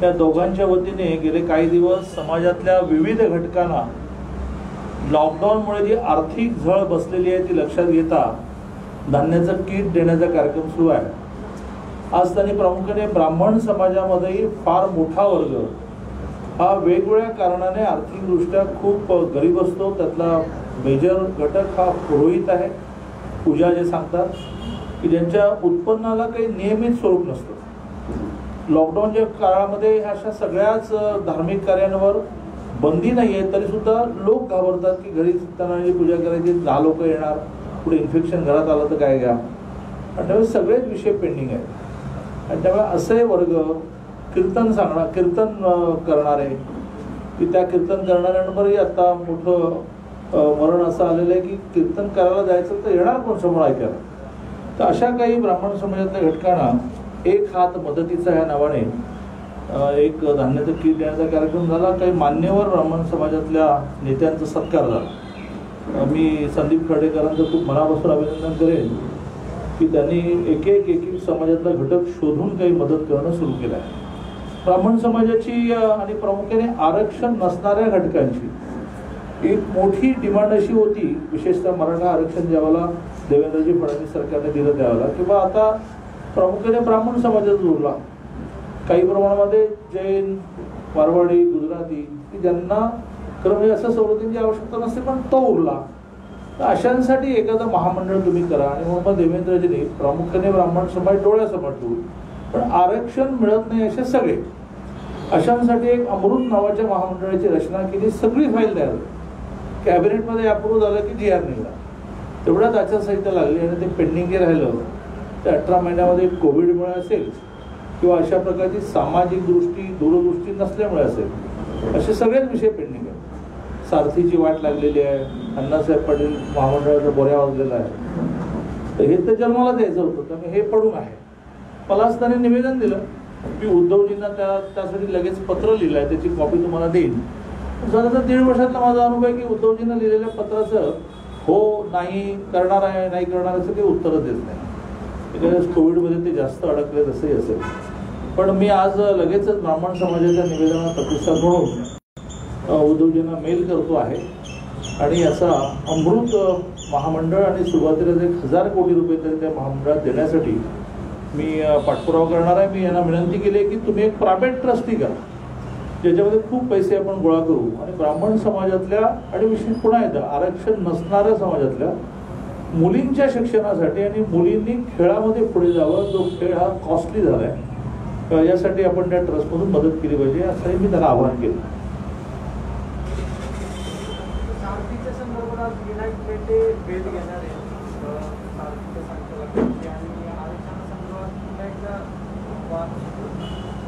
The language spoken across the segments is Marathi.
त्या दोघांच्या वतीने गेले काही दिवस समाजातल्या विविध घटकांना लॉकडाऊनमुळे जी आर्थिक झळ बसलेली आहे ती लक्षात घेता धान्याचं किट देण्याचा कार्यक्रम सुरू आहे। आज त्यांनी प्रामुख्याने ब्राह्मण समाजामध्ये फार मोठा वर्ग हा वेगवेगळ्या कारणाने आर्थिकदृष्ट्या खूप गरीब असतो। त्यातला मेजर घटक हा पुरोहित आहे। पूजा जे सांगतात की ज्यांच्या उत्पन्नाला काही नियमित स्वरूप नसतं। लॉकडाऊनच्या काळामध्ये अशा सगळ्याच धार्मिक कार्यांवर बंदी नाही आहे तरी सुद्धा लोक घाबरतात की घरी सत्यनारायणाची पूजा करायची, 10 लोक येणार, पुढे इन्फेक्शन घरात आलं तर काय घ्या, आणि त्यामुळे सगळेच विषय पेंडिंग आहेत। आणि त्यामुळे असे वर्ग कीर्तन करणारे की त्या कीर्तन करणाऱ्यांवरही आता मोठं मरण असं आलेलं आहे की कीर्तन करायला जायचं तर येणार कोण समोर ऐकायला। तर अशा काही ब्राह्मण समाजातल्या घटकांना एक हात मदतीचा ह्या नावाने एक धान्याचं किट देण्याचा कार्यक्रम झाला। काही मान्यवर ब्राह्मण समाजातल्या नेत्यांचा सत्कार झाला। मी संदीप खर्डेकरांचं खूप मनापासून अभिनंदन करेन की त्यांनी एक समाजातला घटक शोधून काही मदत करणं सुरू केलं आहे। ब्राह्मण समाजाची आणि प्रामुख्याने आरक्षण नसणाऱ्या घटकांची एक मोठी डिमांड अशी होती, विशेषतः मराठा आरक्षण ज्यावेळेला देवेंद्रजी फडणवीस सरकारने दिलं त्यावेळेला, किंवा आता प्रामुख्याने ब्राह्मण समाजात उरला, काही प्रमाणामध्ये जैन, मारवाडी, गुजराती की ज्यांना खरं म्हणजे असं सवलतींची आवश्यकता नसते पण तो उरला। तर अशांसाठी एखादं महामंडळ तुम्ही करा। आणि मग देवेंद्रजींनी प्रामुख्याने ब्राह्मण समाज डोळ्यासमोर ठेवून पण आरक्षण मिळत नाही असे सगळे अशांसाठी एक अमृत नावाच्या महामंडळाची रचना केली। सगळी फाईल तयार झाली, कॅबिनेटमध्ये अप्रूव्ह झालं की GR निघाला, तेवढ्याच आचारसंहिता लागली आणि ते पेंडिंग राहिलं। ते 18 महिन्यामध्ये कोविडमुळे असेल किंवा अशा प्रकारची सामाजिक दृष्टी दूरदृष्टी नसल्यामुळे असेल, असे सगळेच विषय पेंडिंग आहेत। सारथीची वाट लागलेली आहे, अण्णासाहेब पाटील महामंडळाचा बोऱ्या वाजलेला आहे, तर हे तर जन्माला द्यायचं होतं, त्यामुळे हे पडून आहे। मलाच त्याने निवेदन दिलं, मी उद्धवजींना त्यासाठी लगेच पत्र लिहिलं आहे, त्याची कॉपी तुम्हाला देईन। साधारण 1.5 वर्षातला माझा अनुभव आहे की उद्धवजींना लिहिलेल्या पत्राचं हो नाही करणार आहे नाही करणार असं काही उत्तरच देत नाही। कोविडमध्ये ते जास्त अडकले तसंही असेल, पण मी आज लगेचच ब्राह्मण समाजाच्या निवेदनाला प्रतिसाद म्हणून उद्धवजींना मेल करतो आहे आणि याचा अमृत महामंडळ आणि सुरुवातीला 1000 कोटी रुपये तरी त्या महामंडळात देण्यासाठी मी पाठपुरावा करणार आहे। मी यांना विनंती केली आहे की तुम्ही एक प्रायव्हेट ट्रस्टी करा ज्याच्यामध्ये खूप पैसे आपण गोळा करू आणि ब्राह्मण समाजातल्या आणि विशेष पुन्हा एकदा आरक्षण नसणाऱ्या समाजातल्या मुलींच्या शिक्षणासाठी आणि मुलींनी खेळामध्ये पुढे जावं, जो खेळ हा कॉस्टली झाला आहे, यासाठी आपण त्या ट्रस्टमधून मदत केली पाहिजे असंही मी त्याला आवाहन केलं।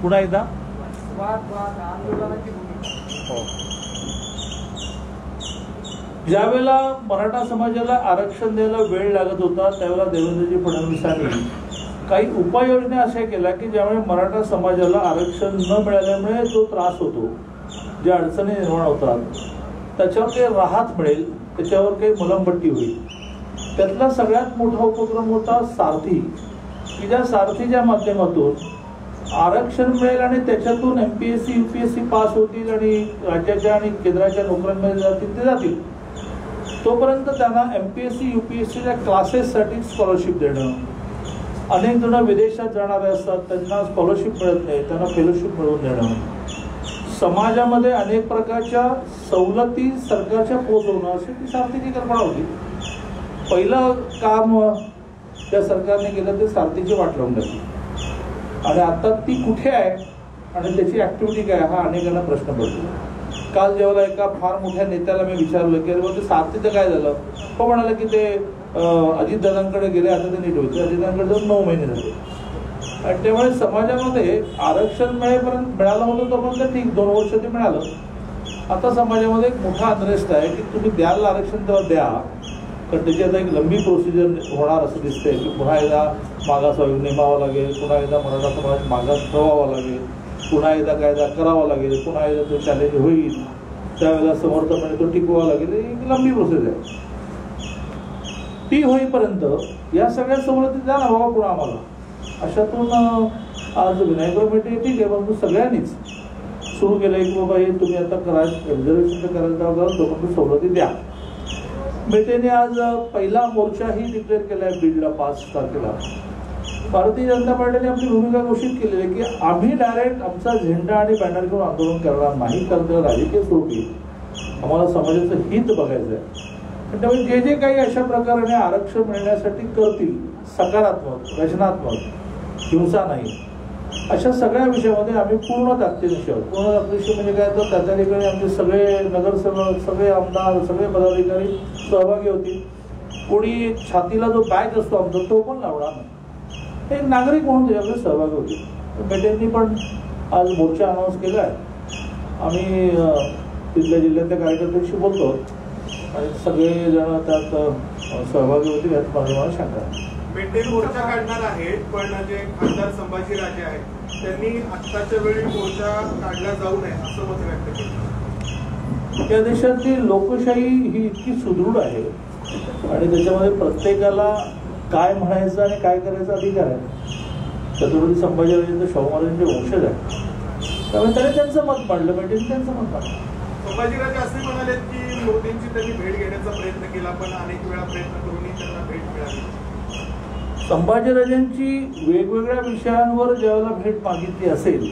पुन्हा एकदा ज्यावेळेला मराठा समाजाला आरक्षण द्यायला वेळ लागत होता त्यावेळेला देवेंद्रजी फडणवीसांनी काही उपाययोजना अशा केल्या की ज्यामुळे मराठा समाजाला आरक्षण न मिळाल्यामुळे जो त्रास होतो, ज्या अडचणी निर्माण होतात त्याच्यावर काही राहत मिळेल, त्याच्यावर काही मलमपट्टी होईल। त्यातला सगळ्यात मोठा उपक्रम होता सारथी, की ज्या सारथीच्या माध्यमातून आरक्षण मिळेल आणि त्याच्यातून MPSC UPSC पास होतील आणि राज्याच्या आणि केंद्राच्या नोकऱ्यांमध्ये जातील ते जातील। तोपर्यंत त्यांना MPSC UPSCच्या क्लासेससाठी स्कॉलरशिप देणं, अनेक जण विदेशात जाणारे असतात त्यांना स्कॉलरशिप मिळत नाही, त्यांना फेलोशिप मिळवून देणं, समाजामध्ये अनेक प्रकारच्या सवलती सरकारच्या पोहोचवणं अशी ती सारथीची कल्पना होती। पहिलं काम त्या सरकारने केलं ते सारथीची वाट लावून टाकली आणि आता ती कुठे आहे आणि त्याची ऍक्टिव्हिटी काय हा अनेकांना प्रश्न पडतो। काल जेव्हा एका फार मोठ्या नेत्याला मी विचारलं की अरे ते सारथीचं काय झालं, तो म्हणाला की ते अजितदादांकडे गेले, आता ते नीट होते, अजितदादांकडे जाऊन 9 महिने झाले। आणि त्यामुळे समाजामध्ये आरक्षण मिळेपर्यंत मिळालं होतं तोपर्यंत ठीक, 2 वर्ष ते मिळालं। आता समाजामध्ये एक मोठा अनरेस्ट आहे की तुम्ही द्याल आरक्षण तेव्हा द्या, तर त्याची आता एक लंबी प्रोसिजर होणार असं दिसतंय की पुन्हा एकदा मागास आयोग नेमावा लागेल, पुन्हा एकदा मराठा समाज मागास ठेवावा लागेल, पुन्हा एकदा कायदा करावा लागेल, पुन्हा एकदा तो चॅलेंज होईल, त्यावेळेला समर्थपणे तो टिकवावा लागेल। एक लंबी प्रोसेस आहे। ती होईपर्यंत या सगळ्या सवलती द्या ना बाबा पुन्हा आम्हाला, अशातून आज विनायकराव मेटे ठीक आहे, परंतु सगळ्यांनीच सुरू केलं की बाबा हे तुम्ही आता करा, रिझर्वेशन करायला जाऊ, लोकांना सवलती द्या. मेटेने आज पहिला मोर्चाही डिक्लेअर केला आहे बीडला 5 तारखेला. भारतीय जनता पार्टीने आपली भूमिका घोषित केलेली आहे की आम्ही डायरेक्ट आमचा झेंडा आणि बॅनर घेऊन आंदोलन करणार नाही, कारण त्याला राजकीय स्वरूपी आम्हाला समाजाचं हित बघायचं आहे. त्यामुळे जे जे काही अशा प्रकारे आरक्षण मिळण्यासाठी करतील, सकारात्मक, रचनात्मक, हिंसा नाही, अशा सगळ्या विषयामध्ये आम्ही पूर्ण ताकदीनिशी आहोत. पूर्ण ताकदीनिशी म्हणजे काय, तर त्या ठिकाणी आमचे सगळे नगरसेवक, सगळे आमदार, सगळे पदाधिकारी सहभागी होतील. कोणी छातीला जो बॅच असतो आमचा तो पण लावणार नाही. एक नागरिक म्हणून त्याच्यामध्ये सहभागी होते. मेटेंनी पण आज मोर्चा अनाऊन्स केला आहे. आम्ही तिथल्या जिल्ह्यातल्या कार्यकर्त्यांशी बोलतो आणि सगळेजण त्यात सहभागी होतील यात मला शंका आहे. मेटे मोर्चा काढणार आहेत, पण जे खासदार संभाजीराजे आहेत त्यांनी आत्ताच्या वेळी मोर्चा काढला जाऊ नये असं मत व्यक्त केलं. या देशातली लोकशाही ही इतकी सुदृढ आहे आणि त्याच्यामध्ये प्रत्येकाला काय म्हणायचं आणि काय करायचा अधिकार आहे. छत्रपती संभाजीराजे तर शाहू महाराजांचे वंशज आहे, त्यामुळे त्याने त्यांचं मत मांडलं, मेटेंनी त्यांचं मत मांडलं. संभाजीराजे असे म्हणाले की मोदींची त्यांनी भेट घेण्याचा प्रयत्न केला, पण अनेक वेळा प्रयत्न करूनही त्यांना भेट मिळाली. संभाजीराजांची वेगवेगळ्या विषयांवर ज्यावेळेला भेट मागितली असेल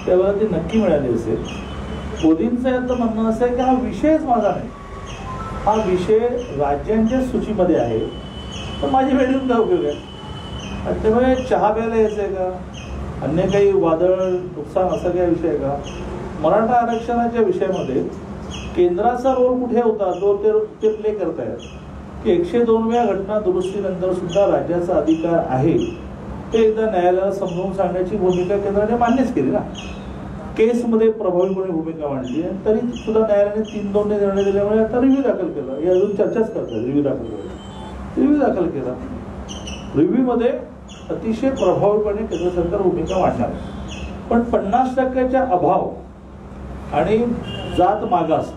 त्यावेळेला ती नक्की मिळाली असेल. मोदींचं याचं म्हणणं असं आहे की हा विषयच माझा नाही, हा विषय राज्यांच्या सूचीमध्ये आहे, तर माझी भेट येऊन काय उपयोग आहे. आणि त्यामुळे चहा प्यायला यायचं आहे का, अन्य काही वादळ नुकसान असा काही विषय आहे का. मराठा आरक्षणाच्या विषयामध्ये केंद्राचा रोल कुठे होता तो ते प्ले करतायत की 102व्या घटना दुरुस्तीनंतर सुद्धा राज्याचा अधिकार आहे ते एकदा न्यायालयाला समजावून सांगण्याची भूमिका केंद्राने मान्यच केली ना. केसमध्ये प्रभावीपणे भूमिका मांडली आणि तरी सुद्धा न्यायालयाने 3-2 निर्णय दिल्यामुळे आता रिव्ह्यू दाखल केला. हे अजून चर्चाच करतात. रिव्ह्यू दाखल केला. रिव्ह्यूमध्ये अतिशय प्रभावीपणे केंद्र सरकार भूमिका मांडणार. पण 50% अभाव आणि जात मागास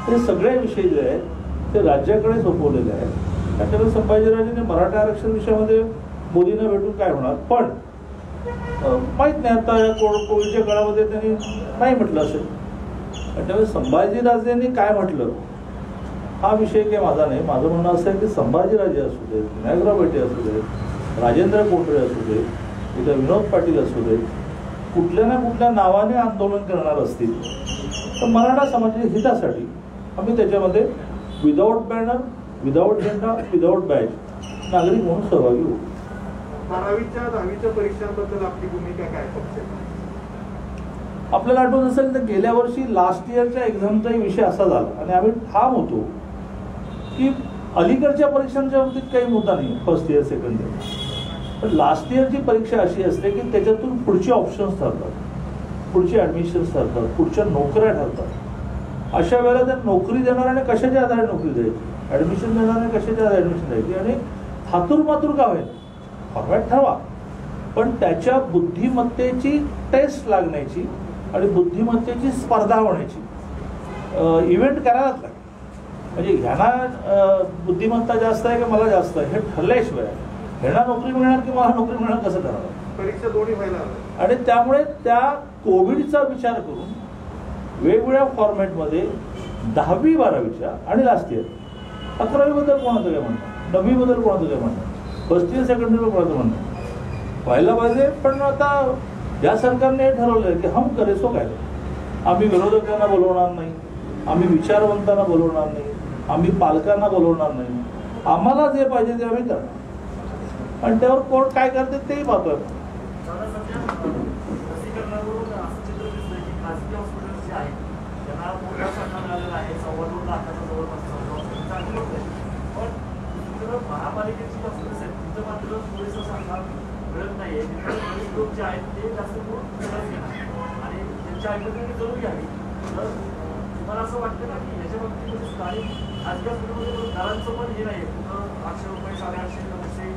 हे सगळे विषय जे आहेत ते राज्याकडे सोपवलेले आहेत. त्याच्यामुळे संभाजीराजेने मराठा आरक्षण विषयामध्ये मोदींना भेटून काय होणार, पण माहीत नाही आता या कोविडच्या काळामध्ये त्यांनी नाही म्हटलं असेल. त्यामुळे संभाजीराजेंनी काय म्हटलं हा विषय काही माझा नाही. माझं म्हणणं असं आहे की संभाजीराजे असू देत, विनायकराव मेटे असू देत, राजेंद्र कोंडरे असू देत, इथं विनोद पाटील असू देत, कुठल्या ना कुठल्या नावाने आंदोलन करणार असतील तर मराठा समाजाच्या हितासाठी आम्ही त्याच्यामध्ये विदाऊट बॅनर, विदाऊट झेंडा, विदाऊट बॅच नागरिक म्हणून सहभागी होऊ. 12वीच्या 10वीच्या परीक्षांबद्दल आपली भूमिका काय पक्षाची? आपल्याला आठवत असेल तर गेल्या वर्षी लास्ट इयरच्या एक्झामचाही विषय असा झाला आणि आम्ही ठाम होतो की अलीकडच्या परीक्षांच्या बाबतीत काही मुद्दा नाही, फर्स्ट इयर, सेकंड इयर. पण लास्ट इयरची परीक्षा अशी असते की त्याच्यातून पुढचे ऑप्शन्स ठरतात, पुढचे ॲडमिशन्स ठरतात, पुढच्या नोकऱ्या ठरतात. अशा वेळेला त्या नोकरी देणाऱ्याने कशाच्या आधारे नोकरी द्यायची, ॲडमिशन देणाऱ्याने कशाच्या आधारे ॲडमिशन द्यायची आणि थातूरमातूर का होईल फॉर्मॅट ठरवा, पण त्याच्या बुद्धिमत्तेची टेस्ट लागण्याची आणि बुद्धिमत्तेची स्पर्धा होण्याची इव्हेंट करायलाच लागेल. म्हणजे ह्यांना बुद्धिमत्ता जास्त आहे की मला जास्त आहे हे ठरल्याशिवाय ह्यांना नोकरी मिळणार की मला नोकरी मिळणार कसं करावं. परीक्षा दोन्ही व्हायला आणि त्यामुळे त्या कोविडचा विचार करून वेगवेगळ्या फॉर्मॅटमध्ये 10वी 12वीच्या आणि लास्ट इयर 11वीबद्दल कोणाचं काय म्हणणं, 9वीबद्दल कोणाचं काय म्हणणं, फर्स्ट इयर सेकंड इयर कोणाचं म्हणणं व्हायला पाहिजे. पण आता या सरकारने हे ठरवलं की हम करे सो काय, आम्ही विरोधकांना बोलवणार नाही, आम्ही विचारवंतांना बोलवणार नाही, आम्ही पालकांना बोलवणार नाही, आम्हाला जे पाहिजे ते आम्ही करणार आणि त्यावर कोण काय करते तेही पाहतोय. महापालिकेची तिथं मात्र थोडीसं सांगा मिळत नाहीये. लोक जे आहेत ते जास्त आणि त्यांच्या ऐकण्याची जरूर घ्यावी. तर तुम्हाला असं वाटतं ना की याच्या बाबतीमध्ये स्थानिक आजच्या स्थितीमध्ये दरांचं पण हे नाही, कुठं 800 रुपये 850 900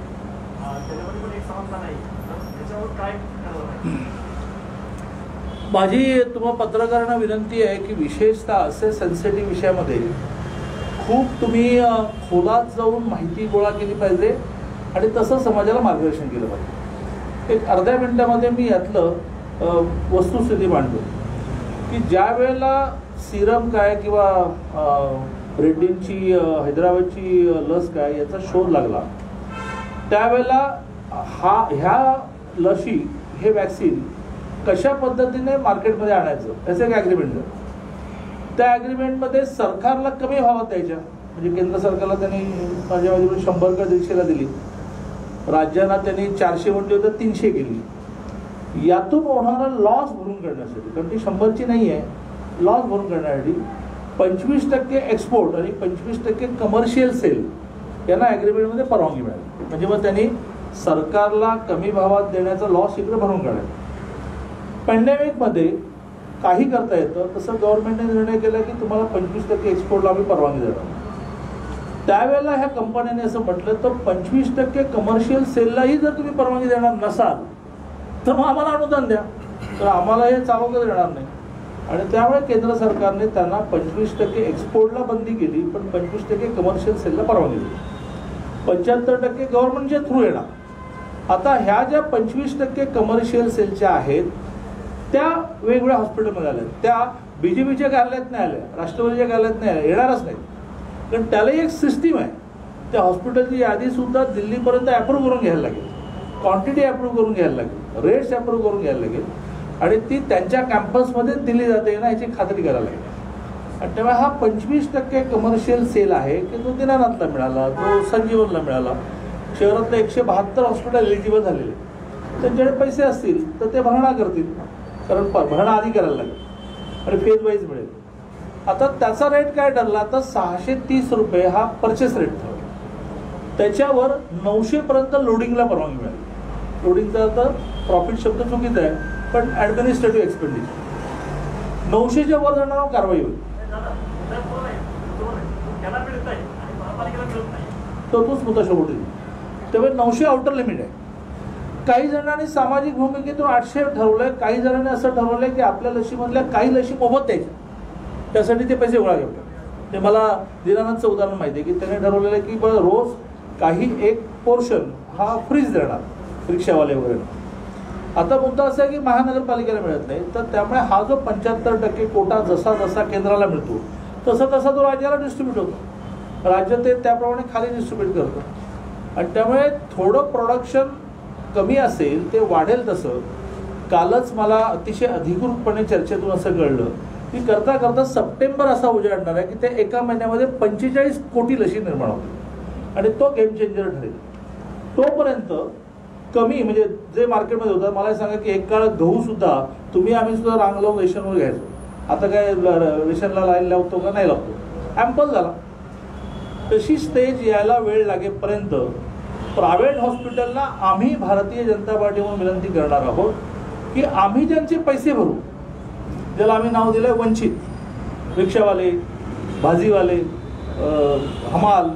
त्याच्यामध्ये पण एक समानता नाही. तर याच्यावर काय करावं? माझी तुम्हाला पत्रकारांना विनंती आहे की विशेषतः असे सेन्सिटिव्ह विषयामध्ये खूप तुम्ही खोलात जाऊन माहिती गोळा केली पाहिजे आणि तसं समाजाला मार्गदर्शन केलं पाहिजे. एक अर्ध्या मिनिटामध्ये मी यातलं वस्तुस्थिती मांडतो की ज्या वेळेला सिरम काय किंवा रेड्डींची हैदराबादची लस काय याचा शोध लागला, त्यावेळेला ह्या लशी हे वॅक्सिन कशा पद्धतीने मार्केटमध्ये आणायचं याचं एक ॲग्रीमेंट झालं. त्या ॲग्रीमेंटमध्ये सरकारला कमी भावात द्यायच्या, म्हणजे केंद्र सरकारला त्यांनी माझ्या बाजूला 100 का 150ला दिली, राज्यांना त्यांनी 400 म्हटली होतं 300 केली. यातून होणारा लॉस भरून काढण्यासाठी, कारण ती 100ची नाही आहे, लॉस भरून काढण्यासाठी 25% एक्सपोर्ट आणि 25% कमर्शियल सेल यांना ॲग्रीमेंटमध्ये परवानगी मिळाली. म्हणजे मग त्यांनी सरकारला कमी भावात देण्याचा लॉस इकडे भरून काढायचा. पॅन्डेमिकमध्ये काही करता येतं तसं गव्हर्नमेंटने निर्णय केला की तुम्हाला 25% एक्सपोर्टला आम्ही परवानगी देणार. त्यावेळेला ह्या कंपन्यांनी असं म्हटलं तर 25% कमर्शियल सेललाही जर तुम्ही परवानगी देणार नसाल तर मग आम्हाला अनुदान द्या, तर आम्हाला हे चालवता येणार नाही. आणि त्यामुळे केंद्र सरकारने त्यांना 25% एक्सपोर्टला बंदी केली, पण 25% कमर्शियल सेलला परवानगी दिली. 75% गव्हर्नमेंटच्या थ्रू येणार. आता ह्या ज्या 25% कमर्शियल सेलच्या आहेत त्या वेगवेगळ्या हॉस्पिटलमध्ये आल्या, त्या BJPच्या कार्यालयात नाही आल्या, राष्ट्रवादीच्या कार्यालयात नाही आल्या, येणारच नाही. कारण त्यालाही एक सिस्टीम आहे. त्या हॉस्पिटलची यादीसुद्धा दिल्लीपर्यंत अप्रूव्ह करून घ्यायला लागेल, क्वांटिटी अप्रूव्ह करून घ्यायला लागेल, रेट्स अप्रूव्ह करून घ्यायला लागेल आणि ती त्यांच्या कॅम्पसमध्ये दिली जाते ना याची खात्री करायला लागेल. आणि तेव्हा हा 25% कमर्शियल सेल आहे की तो दिनानाथला मिळाला, तो संजीवनला मिळाला. शहरातले 172 हॉस्पिटल एलिजिबल झालेले, त्यांच्याकडे पैसे असतील तर ते भरणा करतील, कारण भरणा आधी करायला लागेल आणि फेज वाईज मिळेल. आता त्याचा रेट काय ठरला, आता 630 रुपये हा परचेस रेट ठरला. त्याच्यावर 900 पर्यंत लोडिंगला परवानगी मिळाली. लोडिंगचा तर प्रॉफिट शब्द चुकीचा आहे, पण ॲडमिनिस्ट्रेटिव्ह एक्सपेंडिचर 900च्या वर जाणार कारवाई होईल. तर तोच मुद्दा शेवटी. त्यामुळे 900 आउटर लिमिट आहे. काही जणांनी सामाजिक भूमिकेतून 800 ठरवलंय, काही जणांनी असं ठरवलंय की आपल्या लशीमधल्या काही लशी मोफत द्यायच्या, त्यासाठी ते पैसे गोळा करतात. ते मला दिनानाथचं उदाहरण माहिती आहे की त्याने ठरवलेलं आहे की रोज काही एक पोर्शन हा फ्रीज देणार रिक्षावाले वगैरे. आता मुद्दा असा आहे की महानगरपालिकेला मिळत नाही, तर त्यामुळे हा जो 75% कोटा जसा जसा केंद्राला मिळतो तसा तसा तो राज्याला डिस्ट्रीब्यूट होतो. राज्य ते त्याप्रमाणे खाली डिस्ट्रीब्यूट करतं आणि त्यामुळे थोडं प्रोडक्शन कमी असेल ते वाढेल. तसं कालच मला अतिशय अधिकृतपणे चर्चेतून असं कळलं की करता करता सप्टेंबर असा उजाडणार आहे की ते एका महिन्यामध्ये 45 कोटी लशी निर्माण होतील आणि तो गेम चेंजर ठरेल. तोपर्यंत कमी म्हणजे जे मार्केटमध्ये होतं, मला सांगा की एक काळ गहू सुद्धा आम्ही सुद्धा रांग लावून रेशनवर घ्यायचो. आता काय रेशनला लाईन लावतो का नाही लावतो, ॲम्पल झाला. तशी स्टेज यायला वेळ लागेपर्यंत प्रायव्हेट हॉस्पिटलला आम्ही भारतीय जनता पार्टीमधून विनंती करणार आहोत की आम्ही ज्यांचे पैसे भरू, ज्याला आम्ही नाव दिलंय वंचित, रिक्षावाले, भाजीवाले, हमाल,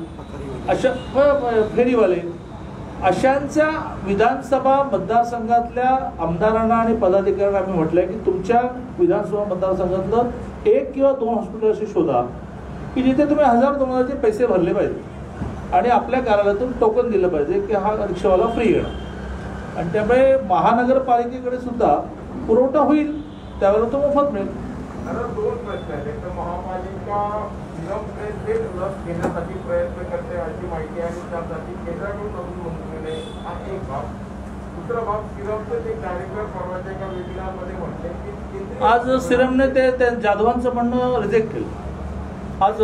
अशा फेरीवाले, अशांच्या विधानसभा मतदारसंघातल्या आमदारांना आणि पदाधिकाऱ्यांना आम्ही म्हटलंय की तुमच्या विधानसभा मतदारसंघातलं 1 किंवा 2 हॉस्पिटल असे शोधा की जिथे तुम्ही 1000-2000चे पैसे भरले पाहिजे आणि आपल्या कार्यालयातून टोकन दिलं पाहिजे की हा रिक्षावाला फ्री येणार. आणि त्यामुळे महानगरपालिकेकडे सुद्धा पुरवठा होईल, त्यावेळेला तो मोफत मिळेल. आता 2 प्रश्न आहेत. एक तर महापालिका लस घेण्यासाठी प्रयत्न करते अशी माहिती आहे, त्यासाठी केंद्राकडून अजून मंजुरी हा एक भाग. दुसरा भाग, सिरमचे जे डायरेक्टर परवाच्या एका वेबिनारमध्ये म्हटले की आज सिरमने ते जाधवांचं म्हणणं रिजेक्ट केलं. आज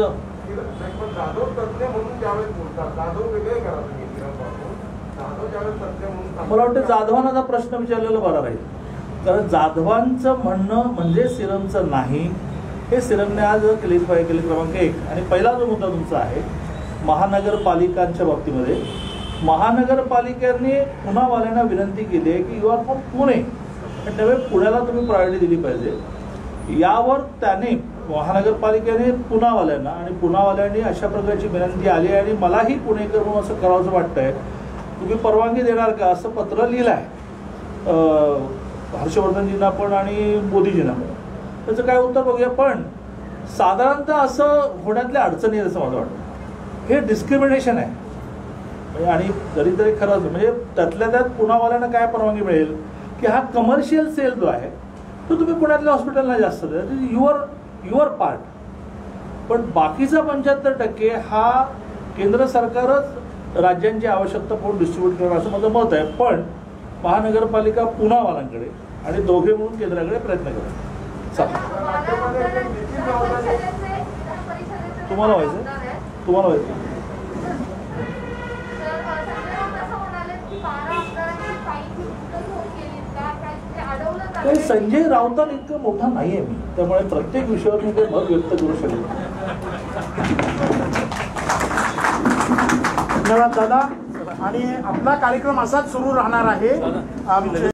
पण जाधव तज्ञ म्हणून ज्यावेळेस बोलतात, जाधव वेगळे करा तुम्ही सिरमपासून, जाधव ज्यावेळेस तज्ञ म्हणून, मला वाटतं जाधवांना प्रश्न विचारलेला बरा राहील. कारण जाधवांचं म्हणणं म्हणजे सिरमचं नाही, हे सिरमने आज क्लिअरिफाय केले. क्रमांक 1. आणि पहिला जो मुद्दा तुमचा आहे महानगरपालिकांच्या बाबतीमध्ये, महानगरपालिकांनी पुनावाल्यांना विनंती केली आहे की यू आर फ्रॉम पुणे, त्यामुळे पुण्याला तुम्ही प्रायोरिटी दिली पाहिजे. यावर त्याने महानगरपालिकेने पुनावाल्यांना आणि पुनावाल्यांनी अशा प्रकारची विनंती आली आहे आणि मलाही पुणेकर म्हणून असं करावंसं वाटतंय, तुम्ही परवानगी देणार का असं पत्र लिहिलं आहे हर्षवर्धनजींना पण आणि मोदीजींना पण. त्याचं काय उत्तर बघूया. पण साधारणतः असं होण्यातल्या अडचणी असं मला वाटतं. हे डिस्क्रिमिनेशन आहे. म्हणजे आणि जरी खरंच म्हणजे त्यातल्या त्यात पुणावाल्यांना काय परवानगी मिळेल की हा कमर्शियल सेल जो आहे तो तुम्ही पुण्यातल्या हॉस्पिटलला जास्त द्या, युअर पार्ट. पण बाकीचा 75% हा केंद्र सरकारच राज्यांची आवश्यकता पोट डिस्ट्रीब्यूट करणं असं माझं मत आहे. पण महानगरपालिका पुणावाल्यांकडे आणि दोघे म्हणून केंद्राकडे प्रयत्न करा. चालेल. तुम्हाला व्हायचं काही संजय राऊतांनी इतकं मोठा नाहीये मी, त्यामुळे प्रत्येक विषयावर मी काही मत व्यक्त करू शकतो. धन्यवाद दादा. आणि आपला कार्यक्रम असाच सुरू राहणार आहे.